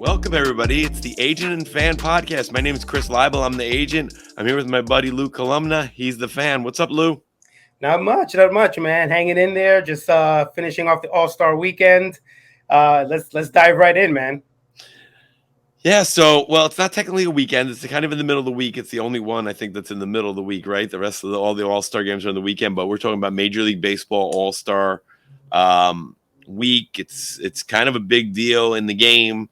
Welcome, everybody. It's the Agent and Fan Podcast. My name is Chris Leible. I'm the agent. I'm here with my buddy Lou Columna. He's the fan. What's up, Lou? Not much, man. Hanging in there, just finishing off the All-Star weekend. Let's dive right in, man. Yeah, so, it's not technically a weekend. It's kind of in the middle of the week. It's the only one, I think, that's in the middle of the week, right? The rest of all the All-Star games are on the weekend, but we're talking about Major League Baseball All-Star week. It's kind of a big deal in the game.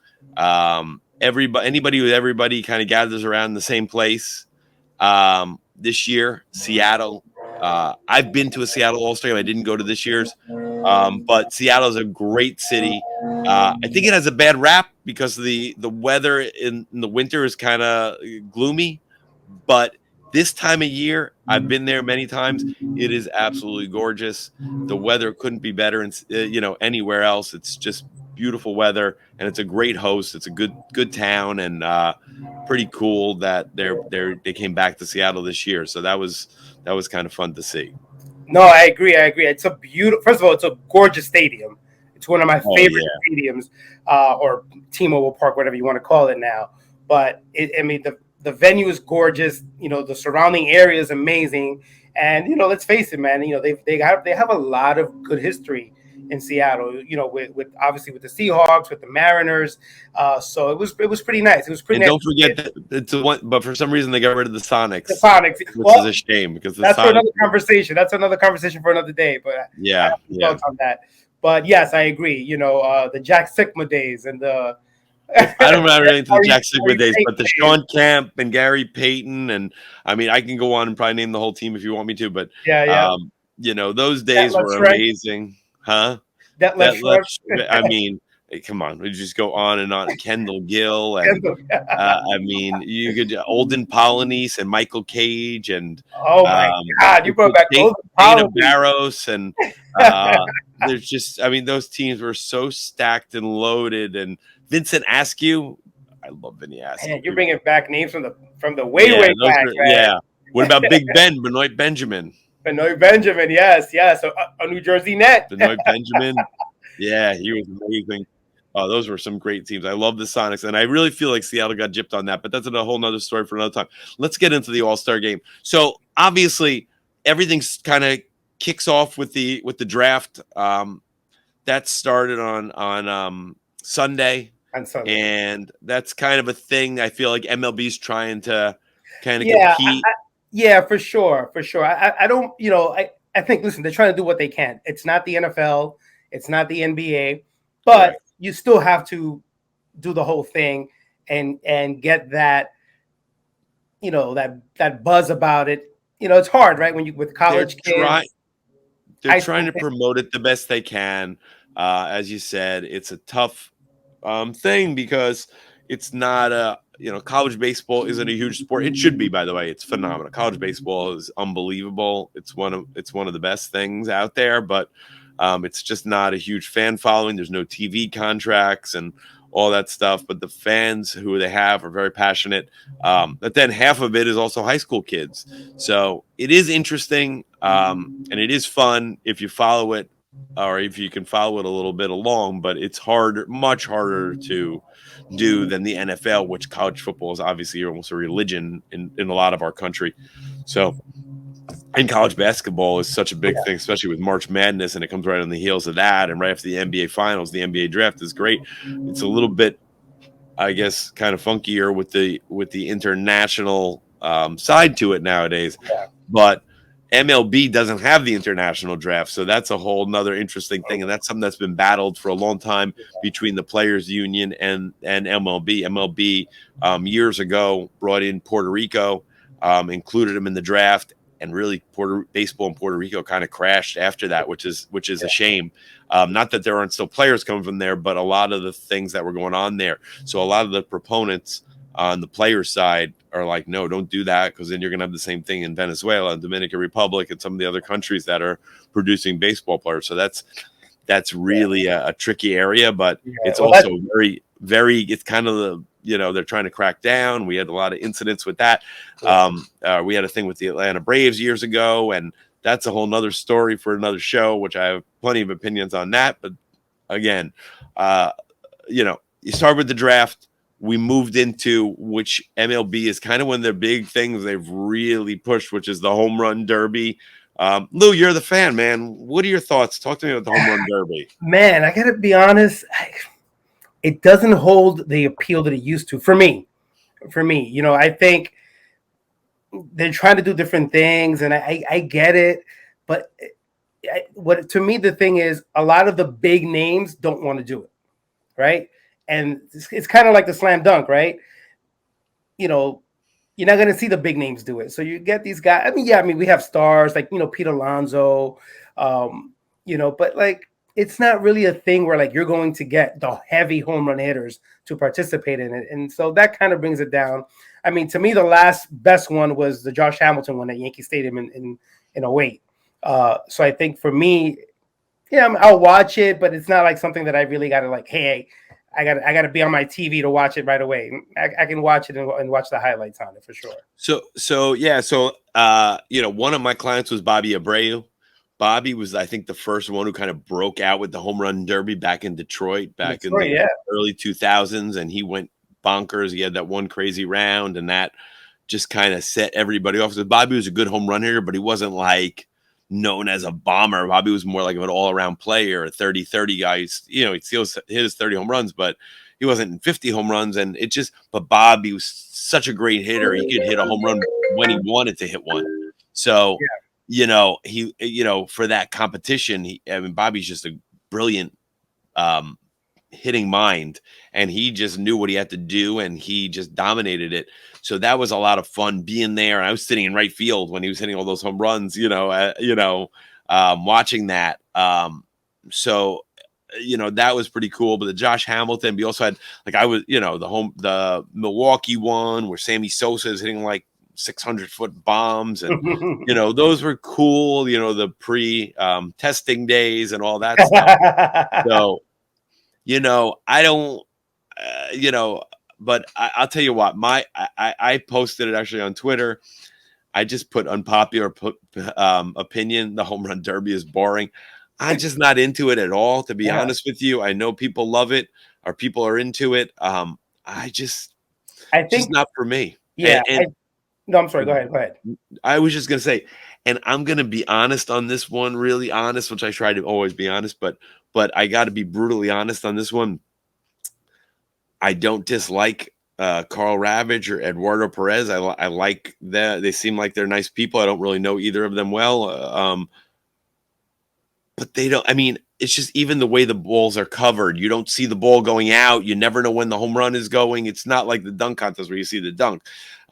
Everybody kind of gathers around the same place. This year, Seattle. I've been to a Seattle All-Star game. I didn't go to this year's, but Seattle is a great city. I think it has a bad rap because the weather in the winter is kind of gloomy, but this time of year, I've been there many times. It is absolutely gorgeous. The weather couldn't be better, anywhere else. It's just beautiful weather, and it's a great host. It's a good town, and pretty cool that they came back to Seattle this year. So that was kind of fun to see. No, I agree. It's a beautiful. First of all, it's a gorgeous stadium. It's one of my favorite stadiums, or T-Mobile Park, whatever you want to call it now. But the venue is gorgeous. The surrounding area is amazing, and let's face it, man. They have a lot of good history in Seattle. With obviously with the Seahawks, with the Mariners. So it was pretty nice. It was pretty. And nice. Don't forget that it's one, but for some reason they got rid of the Sonics. Which is a shame because that's for another conversation. That's another conversation for another day. But yeah. On that. But yes, I agree. The Jack Sigma days and the. I don't remember anything to the Jack Sigma days, but the Sean Kemp and Gary Payton, and I mean, I can go on and probably name the whole team if you want me to, but those days were amazing, huh? I mean, come on, we just go on and on. Kendall Gill, and I mean, you could Olden Polynice and Michael Cage, and oh my God, you brought back Olden Polynice, Barros, and there's just, I mean, those teams were so stacked and loaded, and Vincent Askew. I love Vinny Askew. Man, you're bringing back names from the way back. Yeah. What about Big Ben, Benoit Benjamin? Yes. So a New Jersey Net. Benoit Benjamin. Yeah, he was amazing. Oh, those were some great teams. I love the Sonics, and I really feel like Seattle got gypped on that, but that's a whole nother story for another time. Let's get into the All-Star game. So obviously, everything's kind of kicks off with the draft. That started on Sunday. And that's kind of a thing I feel like MLB's trying to kind of compete. For sure. I don't, I think, listen, they're trying to do what they can. It's not the NFL. It's not the NBA. But you still have to do the whole thing and get that, that buzz about it. It's hard, right? When you with college kids. They're trying to promote it the best they can. As you said, it's a tough thing because it's not college baseball isn't a huge sport. It should be, by the way. It's phenomenal. College baseball is unbelievable. It's one of the best things out there, but it's just not a huge fan following. There's no TV contracts and all that stuff, but the fans who they have are very passionate. But then half of it is also high school kids. So it is interesting, and it is fun if you follow it, or if you can follow it a little bit along, but it's much harder to do than the NFL, which college football is obviously almost a religion in a lot of our country. So, and college basketball is such a big thing, especially with March Madness, and it comes right on the heels of that. And right after the NBA Finals, the NBA draft is great. It's a little bit, I guess, kind of funkier with the international side to it nowadays. But MLB doesn't have the international draft, so that's a whole nother interesting thing, and that's something that's been battled for a long time between the Players Union and MLB. MLB years ago brought in Puerto Rico, included them in the draft, and really baseball in Puerto Rico kind of crashed after that, which is a shame. Not that there aren't still players coming from there, but a lot of the things that were going on there. So a lot of the proponents on the player side are like, no, don't do that, because then you're going to have the same thing in Venezuela and Dominican Republic and some of the other countries that are producing baseball players. So that's really a tricky area, but it's also very, very, it's kind of the, they're trying to crack down. We had a lot of incidents with that. We had a thing with the Atlanta Braves years ago, and that's a whole nother story for another show, which I have plenty of opinions on that. But again, you start with the draft. We moved into which MLB is kind of one of their big things they've really pushed, which is the home run derby. Lou, you're the fan, man. What are your thoughts? Talk to me about the home run derby. Man, I gotta be honest. It doesn't hold the appeal that it used to for me. I think they're trying to do different things, and I get it, but to me the thing is a lot of the big names don't want to do it, right? And it's kind of like the slam dunk, right? You're not going to see the big names do it, so you get these guys. I mean we have stars like Pete Alonso, but like it's not really a thing where like you're going to get the heavy home run hitters to participate in it, and so that kind of brings it down. I mean, to me, the last best one was the Josh Hamilton one at Yankee Stadium in 08. So I think for me, I'll watch it, but it's not like something that I really got to like, hey, I got to be on my TV to watch it right away. I can watch it and watch the highlights on it for sure. So one of my clients was Bobby Abreu. Bobby was, I think, the first one who kind of broke out with the home run derby back in Detroit in the early 2000s, and he went bonkers. He had that one crazy round, and that just kind of set everybody off. So Bobby was a good home run hitter, but he wasn't like known as a bomber. Bobby was more like an all-around player, a 30-30 guy. He'd still hit his 30 home runs, but he wasn't in 50 home runs. And but Bobby was such a great hitter. He could hit a home run when he wanted to hit one. So, for that competition, Bobby's just a brilliant hitting mind, and he just knew what he had to do, and he just dominated it. So that was a lot of fun being there. I was sitting in right field when he was hitting all those home runs, watching that. That was pretty cool. But the Josh Hamilton, we also had the Milwaukee one where Sammy Sosa is hitting like 600-foot bombs, and those were cool. The pre testing days and all that stuff. So. I don't, but I'll tell you what, I posted it actually on Twitter. I just put unpopular opinion. The home run derby is boring. I'm just not into it at all, to be honest with you. I know people love it, or people are into it. I think just not for me. Yeah. No, I'm sorry. Go ahead. I was just going to say, and I'm going to be honest on this one, really honest, which I try to always be honest, but I got to be brutally honest on this one. I don't dislike Carl Ravage or Eduardo Perez. I like that. They seem like they're nice people. I don't really know either of them well. But they don't, it's just even the way the balls are covered. You don't see the ball going out. You never know when the home run is going. It's not like the dunk contest where you see the dunk.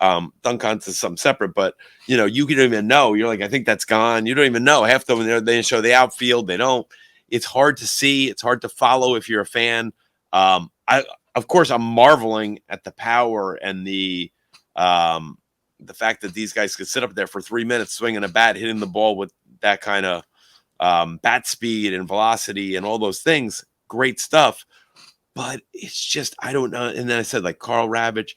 Dunk contest is something separate, but you don't even know. You're like, I think that's gone. You don't even know. Half of them, they show the outfield. They don't. It's hard to see. It's hard to follow if you're a fan. Of course, I'm marveling at the power and the fact that these guys could sit up there for 3 minutes swinging a bat, hitting the ball with that kind of bat speed and velocity and all those things. Great stuff. But it's just, I don't know. And then I said, like, Carl Ravage,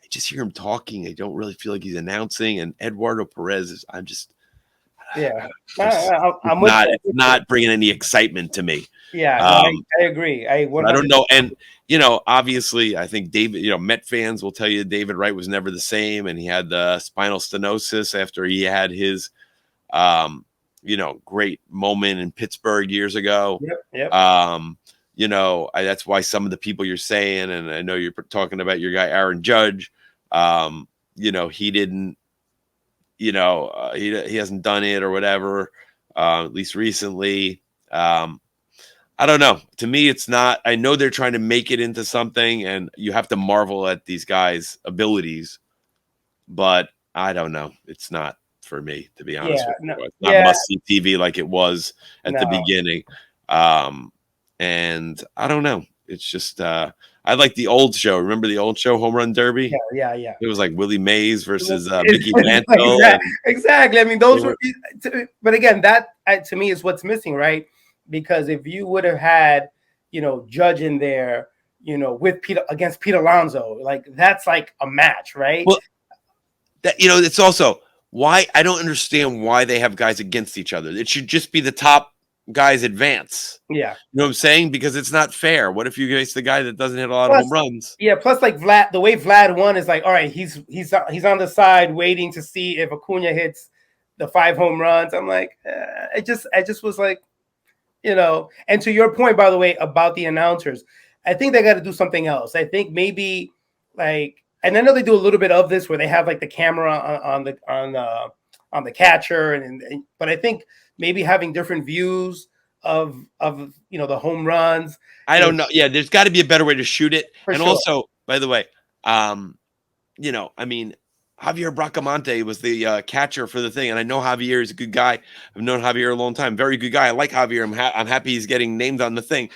I just hear him talking. I don't really feel like he's announcing. And Eduardo Perez is, I'm just, I'm not bringing any excitement to me. I agree. I don't know. And, obviously, I think David, Met fans will tell you David Wright was never the same. And he had the spinal stenosis after he had his, great moment in Pittsburgh years ago. Yep. That's why some of the people you're saying, and I know you're talking about your guy, Aaron Judge, he didn't, he hasn't done it or whatever, at least recently. I don't know. To me, it's not. I know they're trying to make it into something, and you have to marvel at these guys' abilities, but I don't know. It's not for me, to be honest with you. It's not must-see TV like it was at the beginning. And I don't know. It's just I like the old show. Remember the old show, Home Run Derby? Yeah. It was like Willie Mays versus Mickey Mantle. Exactly. Those were. But again, that to me is what's missing, right? Because if you would have had, Judge in there, with Pete against Pete Alonso, like that's like a match, right? Well, that it's also why I don't understand why they have guys against each other. It should just be the top guys advance. Yeah. You know what I'm saying? Because it's not fair. What if you face the guy that doesn't hit a lot of home runs? Yeah, plus like Vlad, the way Vlad won is like, all right, he's on the side waiting to see if Acuna hits the 5 home runs. I'm like, I just was like, and to your point, by the way, about the announcers, I think they got to do something else. I think maybe like, and I know they do a little bit of this where they have like the camera on the catcher, but I think maybe having different views of the home runs. I don't know. Yeah, there's got to be a better way to shoot it. And sure. Also, by the way, I mean, Javier Bracamonte was the catcher for the thing, and I know Javier is a good guy. I've known Javier a long time. Very good guy. I like Javier. I'm happy he's getting named on the thing.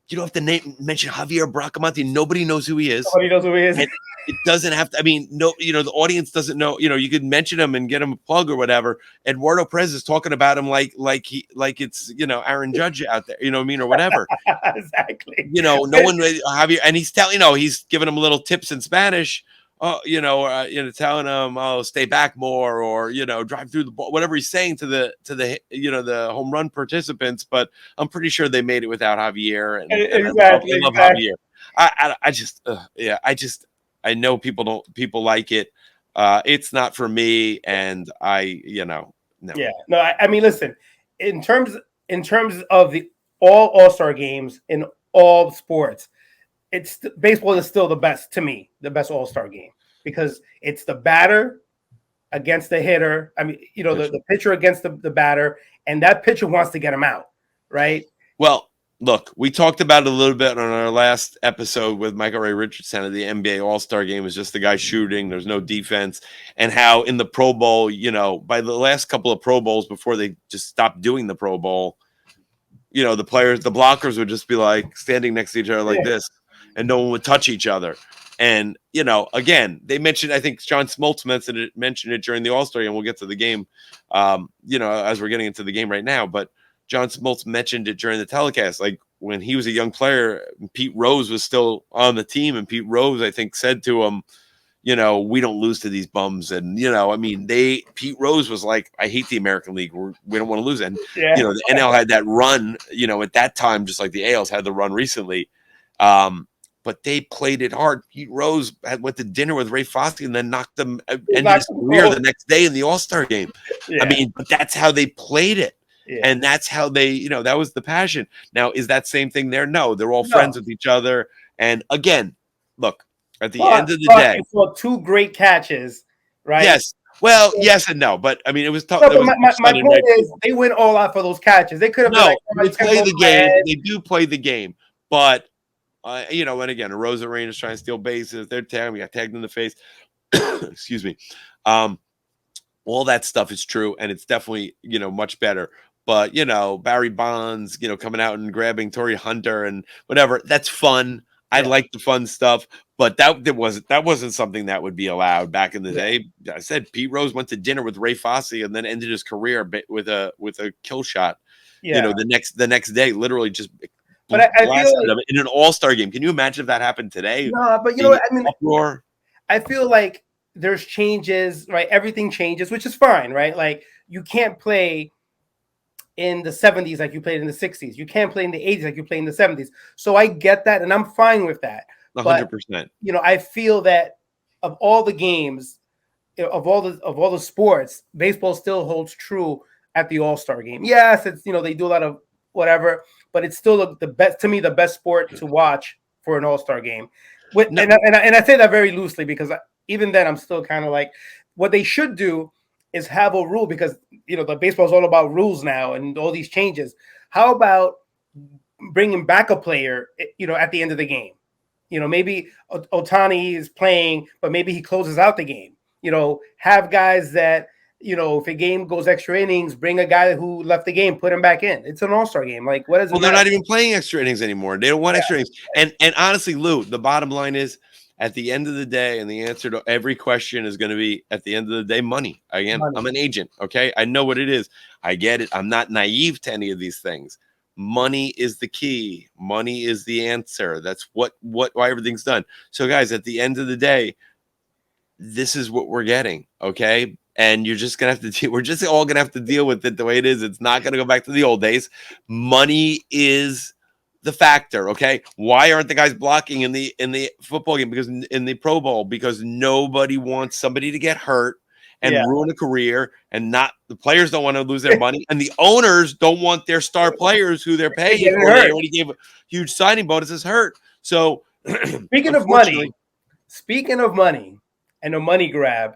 You don't have to mention Javier Bracamonte. Nobody knows who he is. Nobody knows who he is. It doesn't have to. I mean, no, the audience doesn't know. You could mention him and get him a plug or whatever. Eduardo Perez is talking about him like it's Aaron Judge out there. You know what I mean, or whatever. Exactly. No one Javier, and he's telling he's giving him little tips in Spanish. Telling him, stay back more, or drive through the ball, whatever he's saying to the the home run participants. But I'm pretty sure they made it without Javier. And exactly. I love Javier. I know people like it. It's not for me, and no. Yeah, no. I mean, listen, in terms of the All-Star games in all sports, baseball is still the best to me, the best All-Star game, because it's the batter against the hitter. I mean, the pitcher against the batter, and that pitcher wants to get him out, right? Well, look, we talked about it a little bit on our last episode with Michael Ray Richardson of the NBA All-Star Game. Is just the guy shooting. There's no defense, and how in the Pro Bowl, by the last couple of Pro Bowls before they just stopped doing the Pro Bowl, the blockers would just be like standing next to each other like this. And no one would touch each other. And, again, they mentioned, I think John Smoltz mentioned it during the All-Star Game. We'll get to the game, as we're getting into the game right now. But John Smoltz mentioned it during the telecast. Like when he was a young player, Pete Rose was still on the team. And Pete Rose, I think, said to him, we don't lose to these bums. And, Pete Rose was like, I hate the American League. We don't want to lose. And, the NL had that run, at that time, just like the ALs had the run recently. But they played it hard. Pete Rose went to dinner with Ray Fosse and then knocked them ended his career the next day in the All-Star game. Yeah. I mean, but that's how they played it. Yeah. And that's how they, that was the passion. Now, is that same thing there? No, they're all friends with each other. And again, look, at the end of the day. Well, 2 great catches, right? Yes. Well, yes and no. But, I mean, it was tough. No, my point is they went all out for those catches. They could have they play the game. They do play the game. But, and again, Rosa Rain is trying to steal bases. They're tagged. We got tagged in the face. Excuse me. All that stuff is true, and it's definitely, much better. But, Barry Bonds, coming out and grabbing Torrey Hunter and whatever, that's fun. I like the fun stuff, but that wasn't something that would be allowed back in the day. I said Pete Rose went to dinner with Ray Fosse and then ended his career with a kill shot. The next day, literally just. But I feel like, in an All-Star game, can you imagine if that happened today? No, but what I mean. Uproar? I feel like there's changes, right? Everything changes, which is fine, right? Like you can't play in the 70s like you played in the 60s. You can't play in the 80s like you played in the 70s. So I get that, and I'm fine with that. 100%. But, I feel that of all the games, of all the sports, baseball still holds true at the All-Star game. Yes, it's they do a lot of whatever, but it's still the best to me, the best sport to watch for an All-Star game. And I say that very loosely because even then I'm still kind of like, what they should do is have a rule, because the baseball is all about rules now and all these changes. How about bringing back a player at the end of the game? Maybe Ohtani is playing, but maybe he closes out the game. Have guys that if a game goes extra innings, bring a guy who left the game, put him back in. It's an All-Star game. Like, what is it? Well, they're not even playing extra innings anymore. They don't want extra innings. And honestly, Lou, the bottom line is, at the end of the day, and the answer to every question is going to be, at the end of the day, money. Again, I'm an agent, okay? I know what it is. I get it. I'm not naive to any of these things. Money is the key. Money is the answer. That's why everything's done. So, guys, at the end of the day, this is what we're getting, okay? and you're just gonna have to deal. We're just all gonna have to deal with it the way it is. It's not gonna go back to the old days. Money is the factor. Okay, why aren't the guys blocking in the football game? Because in the Pro Bowl, because nobody wants somebody to get hurt and ruin a career, and not the players don't want to lose their money, and the owners don't want their star players who they're paying or they already gave huge signing bonuses hurt. So speaking of money and a money grab,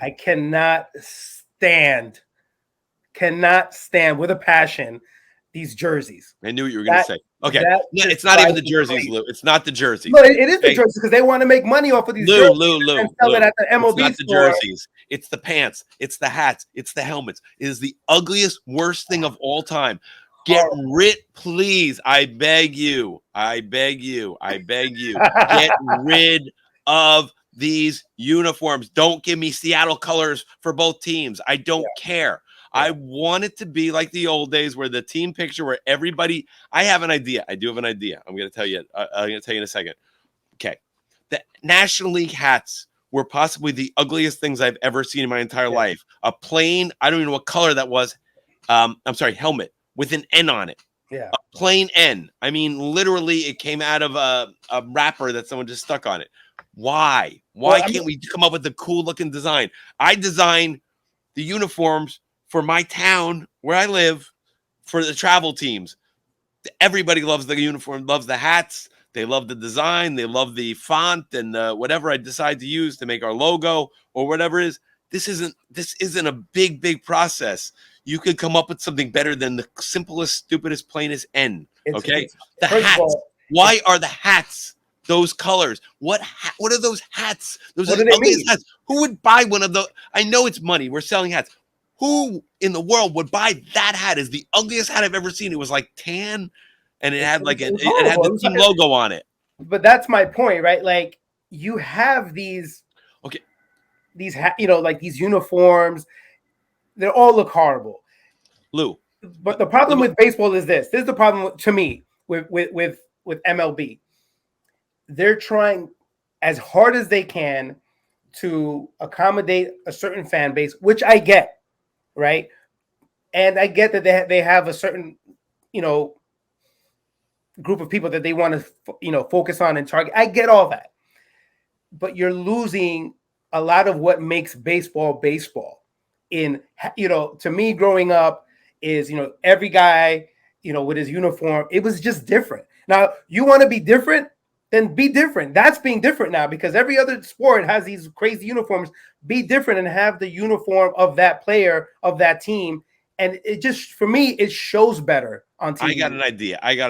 I cannot stand with a passion these jerseys. I knew what you were going to say. Okay, it's not even the jerseys, Lou. It's not the jerseys. No, it is the jerseys because they want to make money off of these jerseys and sell it at the MLB It's not the jerseys. It's the pants. It's the hats. It's the helmets. It is the ugliest, worst thing of all time. Get rid, please. I beg you. Get rid of these uniforms. Don't give me Seattle colors for both teams. I don't care. I want it to be like the old days where the team picture where everybody. I have an idea. I do have an idea. I'm going to tell you. I'm going to tell you in a second. Okay, the National League hats were possibly the ugliest things I've ever seen in my entire life. A plain, I don't even know what color that was. I'm sorry, helmet with an N on it. Yeah, a plain N. I mean, literally, it came out of a wrapper that someone just stuck on it. Why? Why can't we come up with a cool looking design? I design the uniforms for my town where I live for the travel teams. Everybody loves the uniform, loves the hats. They love the design. They love the font and whatever I decide to use to make our logo or whatever it is. This isn't a big process. You could come up with something better than the simplest, stupidest, plainest N. Okay, the hats. Why are the hats those colors? What are those hats? Those are the ugliest hats. Who would buy one of those? I know it's money. We're selling hats. Who in the world would buy that hat? Is the ugliest hat I've ever seen. It was like tan, and it had it had the team logo on it. But that's my point, right? Like you have these, these like these uniforms. They all look horrible, Lou. But the problem with baseball is this. This is the problem to me with MLB. They're trying as hard as they can to accommodate a certain fan base, which I get. Right. And I get that they have a certain, group of people that they want to, focus on and target. I get all that. But you're losing a lot of what makes baseball. To me, growing up is, every guy, with his uniform, it was just different. Now, you want to be different, then be different. That's being different now because every other sport has these crazy uniforms. Be different and have the uniform of that player, of that team. And it just, for me, it shows better on TV. I got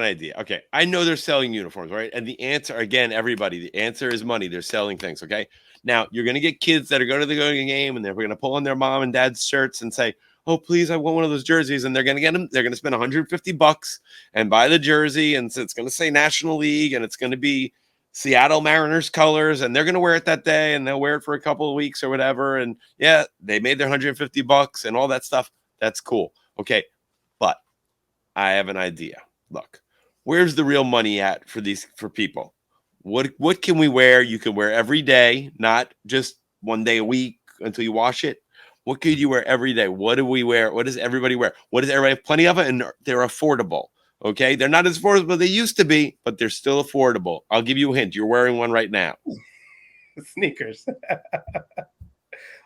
an idea. Okay. I know they're selling uniforms, right? And the answer, again, everybody, the answer is money. They're selling things, okay? Now, you're going to get kids that are going to the game and they're going to pull on their mom and dad's shirts and say, oh, please, I want one of those jerseys. And they're going to get them. They're going to spend $150 and buy the jersey. And so it's going to say National League and it's going to be Seattle Mariners colors. And they're going to wear it that day and they'll wear it for a couple of weeks or whatever. And yeah, they made their $150 and all that stuff. That's cool. Okay. But I have an idea. Look, where's the real money at for people? What can we wear? You can wear every day, not just one day a week until you wash it. What could you wear every day? What do we wear? What does everybody wear? What does everybody have? Plenty of it, and they're affordable. Okay, they're not as affordable as they used to be, but they're still affordable. I'll give you a hint. You're wearing one right now. Sneakers.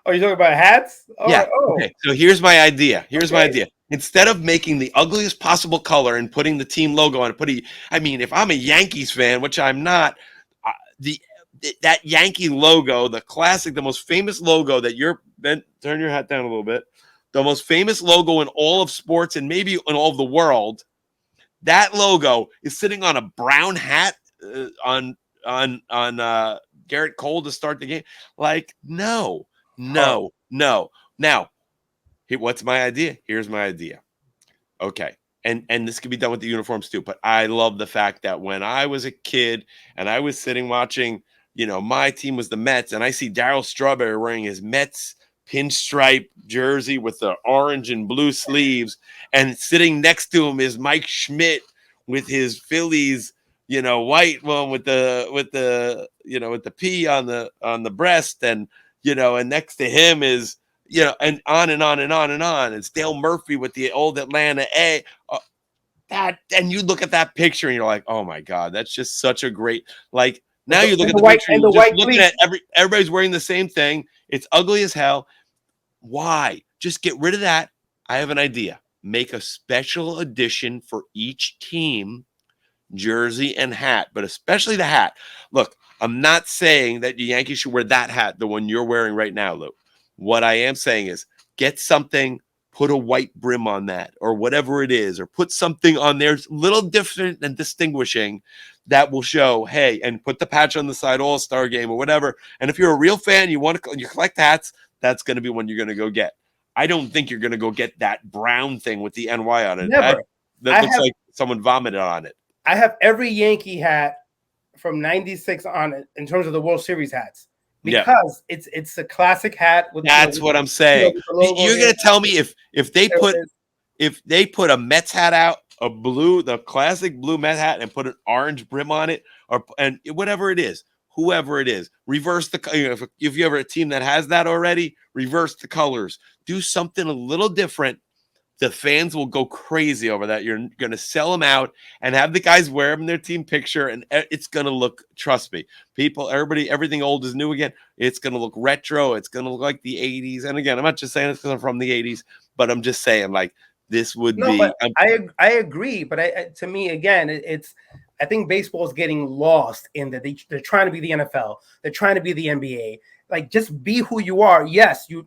Oh, you're talking about hats? Oh, yeah. Okay. So here's my idea. My idea. Instead of making the ugliest possible color and putting the team logo on it, if I'm a Yankees fan, which I'm not, that Yankee logo, the classic, the most famous logo that turn your hat down a little bit, the most famous logo in all of sports and maybe in all of the world, that logo is sitting on a brown hat on Garrett Cole to start the game. Like, no. Now, what's my idea? Here's my idea. Okay. And this can be done with the uniforms too. But I love the fact that when I was a kid and I was sitting watching, my team was the Mets, and I see Darryl Strawberry wearing his Mets pinstripe jersey with the orange and blue sleeves, and sitting next to him is Mike Schmidt with his Phillies, white one with the P on the breast, and and next to him is you know, and on and on and on and on. It's Dale Murphy with the old Atlanta A. That, and you look at that picture and you're like, oh my God, that's just such a great, like, now you look at the picture and you're just looking at everybody's wearing the same thing. It's ugly as hell. Why? Just get rid of that. I have an idea. Make a special edition for each team, jersey and hat, but especially the hat. Look, I'm not saying that the Yankees should wear that hat, the one you're wearing right now, Lou. What I am saying is get something, put a white brim on that or whatever it is, or put something on there a little different and distinguishing that will show, hey, and put the patch on the side, All-Star Game or whatever. And if you're a real fan, you collect hats, that's going to be one you're going to go get. I don't think you're going to go get that brown thing with the NY on it. Never. That looks like someone vomited on it. I have every Yankee hat from '96 on it in terms of the World Series hats because it's a classic hat. That's what I'm saying. You're going to tell me if they put a Mets hat out, the classic blue Met hat, and put an orange brim on it, and whatever it is, whoever it is, reverse the. If you have a team that has that already, reverse the colors. Do something a little different. The fans will go crazy over that. You're going to sell them out and have the guys wear them in their team picture, and it's going to look, trust me, everything old is new again. It's going to look retro. It's going to look like the 80s. And again, I'm not just saying it's because I'm from the 80s, but I'm just saying, like, this would be. But I agree, but to me, again, I think baseball is getting lost in that they're trying to be the NFL. They're trying to be the NBA. Like, just be who you are. Yes, you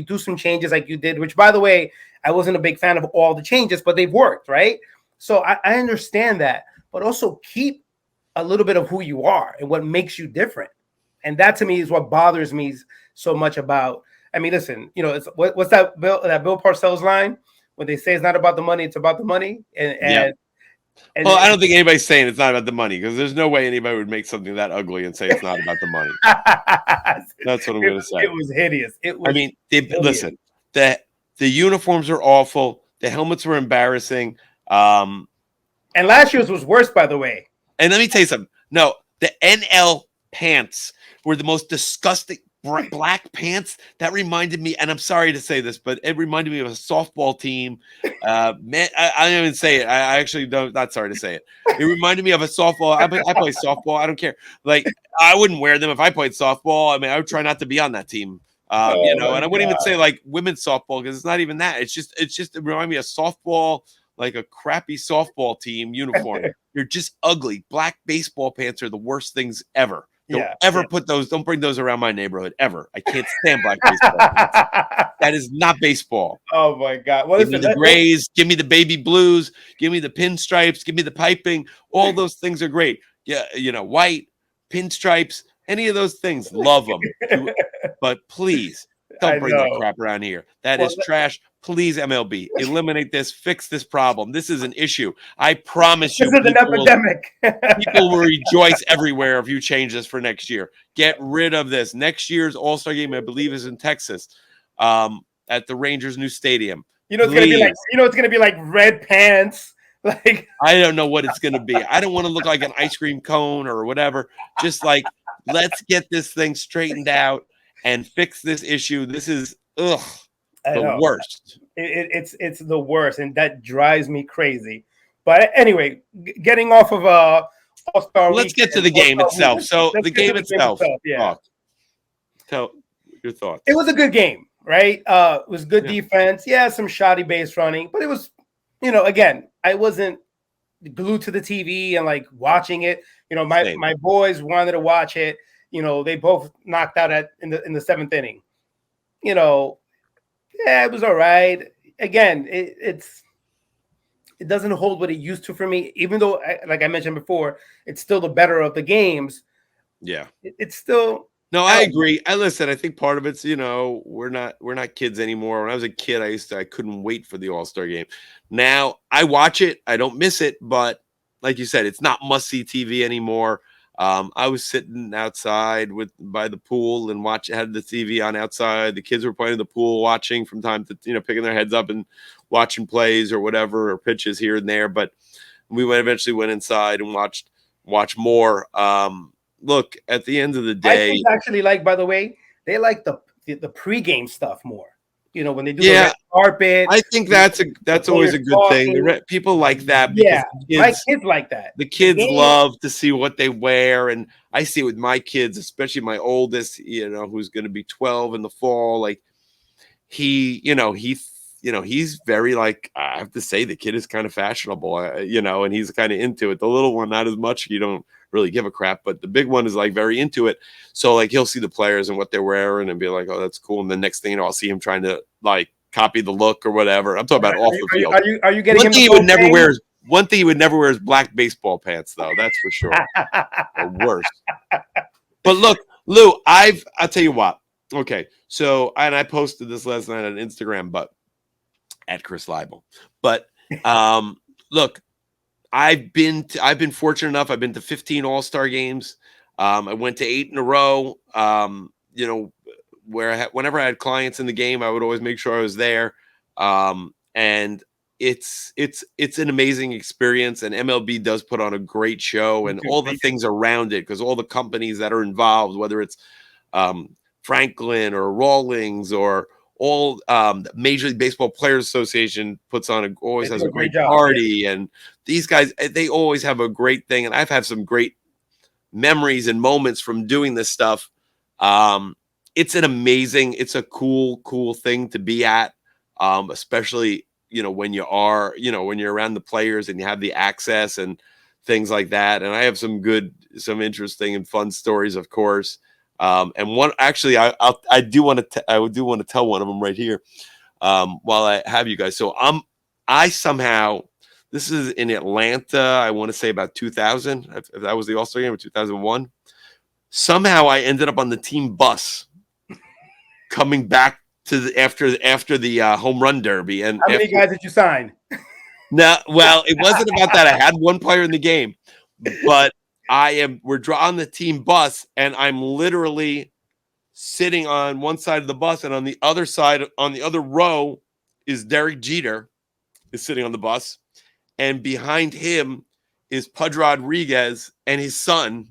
do some changes like you did, which, by the way, I wasn't a big fan of all the changes, but they've worked, right? So I understand that, but also keep a little bit of who you are and what makes you different. And that, to me, is what bothers me so much about. I mean, listen, it's what's that Bill Parcells line when they say it's not about the money, it's about the money. Well, I don't think anybody's saying it's not about the money, because there's no way anybody would make something that ugly and say it's not about the money. That's what I'm going to say. It was hideous. Listen, the uniforms are awful. The helmets were embarrassing. And last year's was worse, by the way. And let me tell you something. No, the NL pants were the most disgusting black pants. That reminded me, and I'm sorry to say this, but it reminded me of a softball team. Man, I don't even say it. I actually don't. Not sorry to say it. It reminded me of a softball. I play softball. I don't care. Like, I wouldn't wear them if I played softball. I mean, I would try not to be on that team. And I wouldn't even say like women's softball, because it's not even that. It's just it reminded me of softball, like a crappy softball team uniform. You're just ugly. Black baseball pants are the worst things ever. Put those. Don't bring those around my neighborhood ever. I can't stand black baseball pants. That is not baseball. Oh my God! Give me the grays. Give me the baby blues. Give me the pinstripes. Give me the piping. All those things are great. Yeah, white pinstripes. Any of those things, love them. But please don't bring that crap around here. That is trash. Please, MLB, eliminate this. Fix this problem. This is an issue. I promise you. This is an epidemic. People will rejoice everywhere if you change this for next year. Get rid of this. Next year's All-Star Game, I believe, is in Texas, at the Rangers' new stadium. It's gonna be like. It's gonna be like red pants. Like, I don't know what it's gonna be. I don't want to look like an ice cream cone or whatever. Just like, let's get this thing straightened out and fix this issue. This is the worst. It's the worst, and that drives me crazy. But anyway, getting off of All-Star Let's get to the game itself. So the game itself. Yeah. Tell your thoughts. It was a good game, right? It was good defense. Yeah, some shoddy base running, but it was, again, I wasn't glued to the TV and like watching it. My boys wanted to watch it. They both knocked out in the seventh inning. It was all right. Again, it doesn't hold what it used to for me, even though, like I mentioned before, it's still the better of the games. Yeah, it's still. No, I agree. I think part of it's, we're not kids anymore. When I was a kid, I couldn't wait for the All-Star Game. Now I watch it. I don't miss it, but like you said, it's not must-see TV anymore. I was sitting outside by the pool and had the TV on outside. The kids were playing in the pool, watching from time to, picking their heads up and watching plays or whatever, or pitches here and there. But we eventually went inside and watch more. Look, at the end of the day, I actually like, by the way, they like the the pregame stuff more. You know, when they do the Yeah, red carpet. I think that's always a good thing. People like that because my kids like that. The kids love to see what they wear, and I see it with my kids, especially my oldest, who's going to be 12 in the fall. Like he's very, like, I have to say, the kid is kind of fashionable, and he's kind of into it. The little one, not as much. You don't really give a crap, but the big one is like very into it. So like he'll see the players and what they're wearing and be like, oh, that's cool. And the next thing I'll see him trying to like copy the look or whatever. I'm talking about off the field. Are you getting one thing he would never wear is black baseball pants, though. That's for sure. Or worse. But look, Lou, I'll tell you what. Okay, so I posted this last night on Instagram, but at Chris Leible. But look, I've been fortunate enough. I've been to 15 All-Star games. I went to 8 in a row. Where whenever I had clients in the game, I would always make sure I was there. And it's an amazing experience, and MLB does put on a great show, and all the things around it, because all the companies that are involved, whether it's Franklin or Rawlings or all Major League Baseball Players Association always has a great party, and these guys, they always have a great thing, and I've had some great memories and moments from doing this stuff. It's a cool thing to be at, especially when you're around the players and you have the access and things like that. And I have some interesting and fun stories, of course. And one, actually, I do want to tell one of them right here, while I have you guys. So this is in Atlanta. I want to say about 2000. If that was the All-Star game, or 2001. Somehow I ended up on the team bus coming back to after the home run derby. And how many guys did you sign? No, well, it wasn't about that. I had one player in the game, but we're on the team bus, and I'm literally sitting on one side of the bus, and on the other side, on the other row, is Derek Jeter is sitting on the bus, and behind him is Pudge Rodriguez and his son,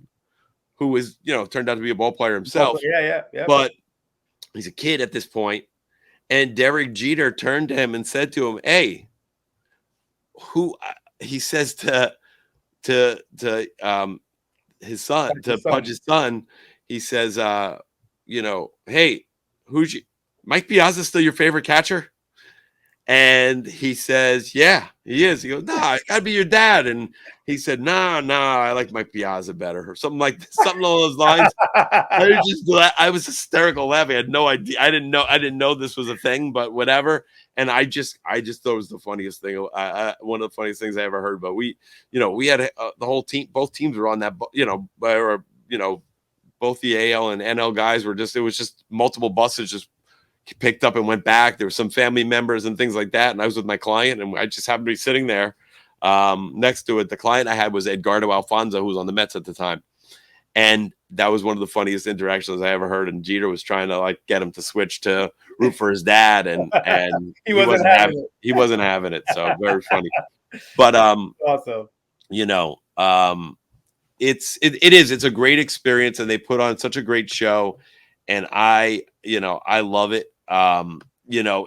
who is, turned out to be a ball player himself. Yeah. But he's a kid at this point. And Derek Jeter turned to him and said to him, "Hey," he says to his son, Pudge's son, he says, "Hey, Mike Piazza still your favorite catcher?" And he says, "Yeah, he is." He goes, "Nah, it gotta be your dad." And he said, "Nah, I like Mike Piazza better," or something along those lines. I was hysterical laughing. I had no idea. I didn't know this was a thing, but whatever. And I just thought it was the funniest thing. One of the funniest things I ever heard. But we had the whole team. Both teams were on that. Both the AL and NL guys were just. It was just multiple buses just picked up and went back. There were some family members and things like that. And I was with my client, and I just happened to be sitting there next to it. The client I had was Edgardo Alfonso, who was on the Mets at the time. And that was one of the funniest interactions I ever heard. And Jeter was trying to get him to switch to root for his dad, and he wasn't having it. So very funny. But awesome. It's a great experience, and they put on such a great show, and I love it.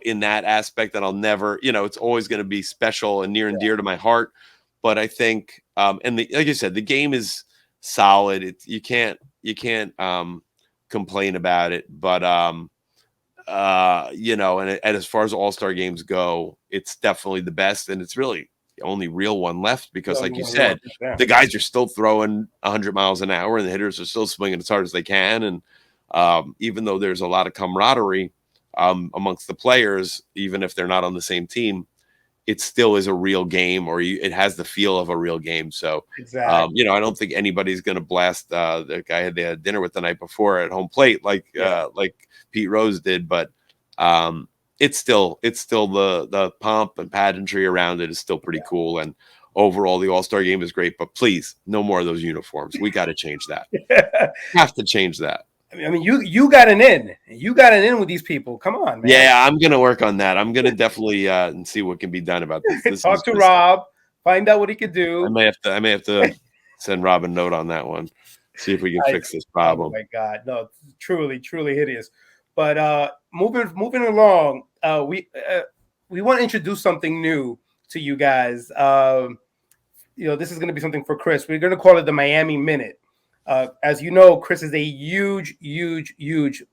In that aspect, that I'll never, it's always going to be special and near and dear to my heart. But I think, like you said, the game is solid. You can't complain about it. But and as far as All-Star games go, it's definitely the best, and it's really the only real one left, because, like you said, the guys are still throwing 100 miles an hour, and the hitters are still swinging as hard as they can. And even though there's a lot of camaraderie amongst the players, even if they're not on the same team, it still is a real game, or it has the feel of a real game. So, exactly. I don't think anybody's going to blast the guy they had dinner with the night before at home plate like Pete Rose did, but it's still the pomp and pageantry around it is still pretty cool. And overall, the All-Star game is great, but please, no more of those uniforms. We got to change that. Have to change that. I mean, you got an in. You got an in with these people. Come on, man. Yeah, I'm gonna work on that. I'm gonna definitely see what can be done about this. Talk to Rob. Find out what he could do. I may have to send Rob a note on that one. See if we can fix this problem. Oh my God, no, truly hideous. But moving along, we want to introduce something new to you guys. This is going to be something for Chris. We're going to call it the Miami Minute. As you know, Chris is a huge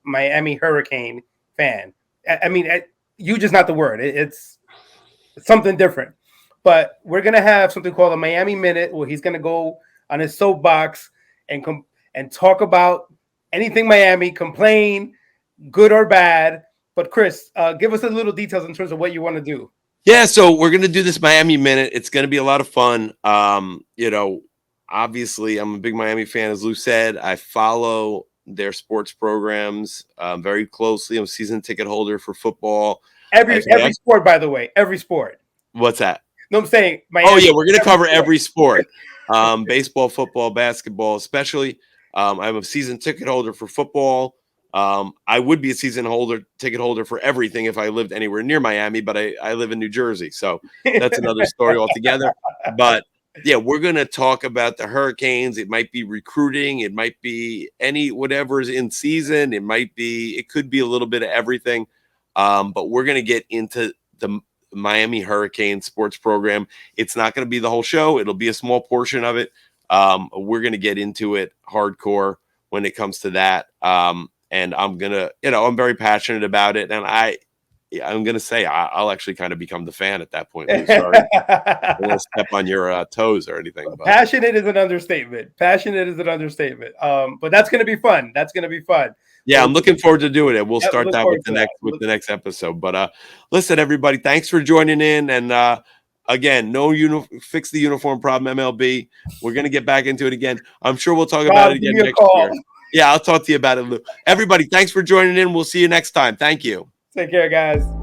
Miami Hurricane fan. I mean, huge is not the word. It's something different. But we're going to have something called a Miami Minute where he's going to go on his soapbox and talk about anything Miami, complain, good or bad. But Chris, give us a little details in terms of what you want to do. Yeah, so we're going to do this Miami Minute. It's going to be a lot of fun. Obviously, I'm a big Miami fan, as Lou said. I follow their sports programs very closely. I'm a season ticket holder for football. Every sport, by the way, every sport. What's that? No, I'm saying Miami. Oh, yeah, we're going to cover every sport. Baseball, football, basketball, especially. I'm a season ticket holder for football. I would be a ticket holder for everything if I lived anywhere near Miami, but I live in New Jersey. So that's another story altogether. But yeah, we're going to talk about the Hurricanes. It might be recruiting. It might be whatever's in season. It could be a little bit of everything. But we're going to get into the Miami Hurricane sports program. It's not going to be the whole show. It'll be a small portion of it. We're going to get into it hardcore when it comes to that. And I'm going to, I'm very passionate about it. And I'm going to say I'll actually kind of become the fan at that point. Sorry. I don't want to step on your toes or anything. But. Passionate is an understatement. But that's going to be fun. Yeah, I'm looking forward to doing it. We'll start that with the next episode. But listen, everybody, thanks for joining in. And again, fix the uniform problem, MLB. We're going to get back into it again. I'm sure we'll talk about it again next year. Yeah, I'll talk to you about it, Lou. Everybody, thanks for joining in. We'll see you next time. Thank you. Take care, guys.